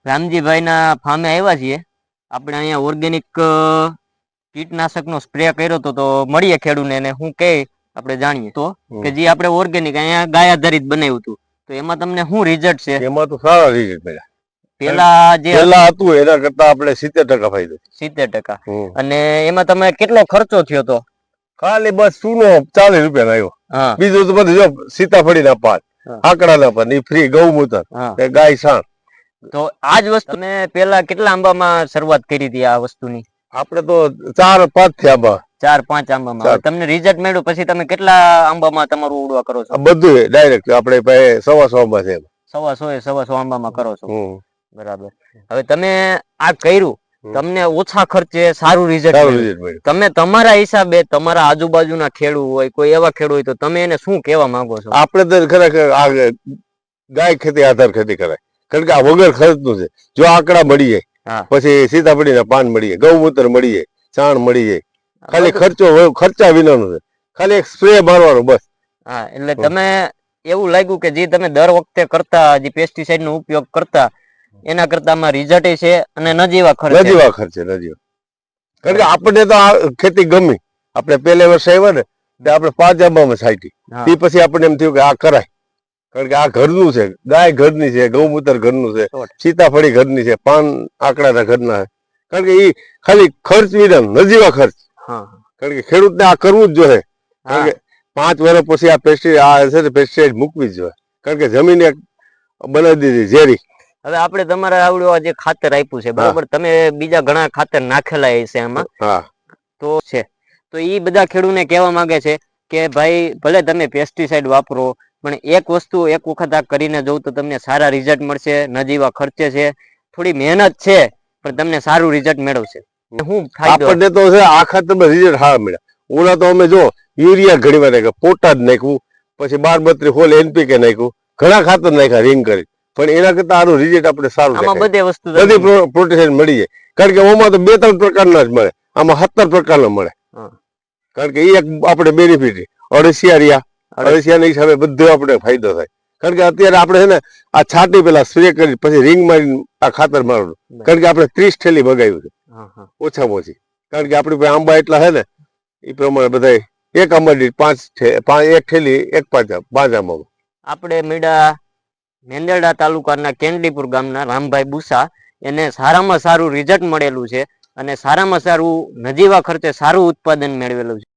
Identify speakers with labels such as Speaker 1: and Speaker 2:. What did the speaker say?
Speaker 1: રામજીભાઈના ફાર્મે આવ્યા છીએ. આપણે અહીંયા ઓર્ગેનિક કીટનાશકનો સ્પ્રે કર્યો તો મળીએ ખેડૂને અને હું કે આપણે જાણીએ તો કે જે આપણે ઓર્ગેનિક અહીંયા ગાય આધારિત બનાવ્યું હતું તો એમાં તમને શું રિઝલ્ટ છે?
Speaker 2: એમાં તો સારા રિઝલ્ટ મળ્યા.
Speaker 1: પેલા
Speaker 2: હતું એના કરતા આપણે 70% ફાયદો.
Speaker 1: 70%. અને એમાં તમે કેટલો ખર્ચો થયો તો?
Speaker 2: ખાલી બસ ચૂનો 40 રૂપિયા આવ્યો. બીજું તો બધું જો સીતાફળી ના પાન, આકડા ના પાન, ફ્રી ગૌમૂત્ર, ગાય સાણ.
Speaker 1: તો આજ વસ્તુ ને પેલા કેટલા આંબામાં શરૂઆત કરી હતી આ વસ્તુની?
Speaker 2: આપણે તો 4-5 થી આંબા.
Speaker 1: 4-5 આંબામાં તમને રિઝલ્ટ મળ્યું પછી તમે કેટલા આંબામાં તમારું ઉડવા કરો છો?
Speaker 2: બધું ડાયરેક્ટ આપણે પાસે 100 આંબા છે.
Speaker 1: 100 આંબામાં કરો છો. બરાબર. હવે તમે આ કર્યું, તમને ઓછા ખર્ચે સારું રિઝલ્ટ મળ્યું. તમે તમારા હિસાબે તમારા આજુબાજુના ખેડૂત હોય, કોઈ એવા ખેડૂત હોય તો તમે એને શું કહેવા માંગો છો?
Speaker 2: આપણે તો ખરેખર ગાય ખેતી આધાર ખેતી કરાય, કારણ કે આ વગર ખર્ચનું છે. જો આંકડા મળી જાય, પછી સીતાફળી ના પાન મળી જાય, ગૌમૂત્ર મળી જાય, છાણ મળી જાય, ખાલી ખર્ચા વિનાનું છે. ખાલી એક સ્પ્રે મારવાનો બસ.
Speaker 1: હા, એટલે તમે એવું લાગ્યું કે જે તમે દર વખતે કરતા, જે પેસ્ટિસાઇડ નો ઉપયોગ કરતા એના કરતા આમાં રિઝલ્ટ છે અને નજીવા ખર્ચે. કારણ કે આપણને તો આ ખેતી ગમી. આપણે પહેલે વર્ષે આવ્યા ને આપણે 5 આંબામાં છાંટી, તે પછી આપણને એમ થયું કે આ કરાય. કારણ કે આ ઘરનું છે, ગાય ઘરની છે, ગૌમૂત્ર ઘરનું છે, સીતાફળી ઘરની છે, પાન આંકડાના ઘરના છે. કારણ કે એ ખાલી ખર્ચ વિના નજીવા ખર્ચ. કારણ કે ખેડૂતને આ કરવું જ જોઈએ. કારણ કે 5 વર્ષ પછી આ પેસ્ટિસાઇડ મૂકવી જ જોઈએ. કારણ કે જમીન બનાવી દીધી ઝેરી. હવે આપણે તમારે આવડું જે ખાતર આપ્યું છે બરોબર, તમે બીજા ઘણા ખાતર નાખેલા છે એમાં તો છે, તો એ બધા ખેડૂતને કહેવા માંગે છે કે ભાઈ ભલે તમે પેસ્ટિસાઇડ વાપરો પણ એક વખત આ કરીને જોઉં તો તમને સારા રિઝલ્ટ મળશે. નજીવા ખર્ચે છે, થોડી મહેનત છે પણ તમને સારું રિઝલ્ટ મેળવશે. શું
Speaker 2: આપણને તો છે આ ખાતરમાં રિઝલ્ટ સારા મળ્યા. ઓલા તો અમે જો યુરિયા ઘણી વાર નાખ્યું, પોટાશ નાખ્યું, પછી 12-32 હોલ NPK નાખ્યું, ઘણા ખાતર નાખ્યા રિંગ કરી, પણ એના કરતા આનું રિઝલ્ટ આપણે સારું. બધી પ્રોટેક્શન મળી જાય. કારણ કે ઓમાં તો 2-3 પ્રકારના જ મળે, આમાં 17 પ્રકારના મળે. કારણ કે એ એક આપણે બેનિફિટ અળસિયાના હિસાબે બધો આપણે ફાયદો થાય. કારણ કે અત્યારે આપણે છે ને આ છાંટી પેલા સ્પ્રે કરી પછી રિંગ મારી આ ખાતર મારવાનું. કારણ કે આપણે 30 થેલી બગાવ્યું છે ઓછામાં ઓછી. કારણ કે આપણી પાસે આંબા એટલા છે ને એ પ્રમાણે બધા એક આંબા દીઠ 1 થેલી 5 આંબામાં.
Speaker 1: આપણે મેંદરડા તાલુકાના કેન્ડીપુર ગામના રામભાઈ બુસા, એને સારામાં સારું રિઝલ્ટ મળેલું છે અને સારામાં સારું નજીવા ખર્ચે સારું ઉત્પાદન મેળવેલું છે.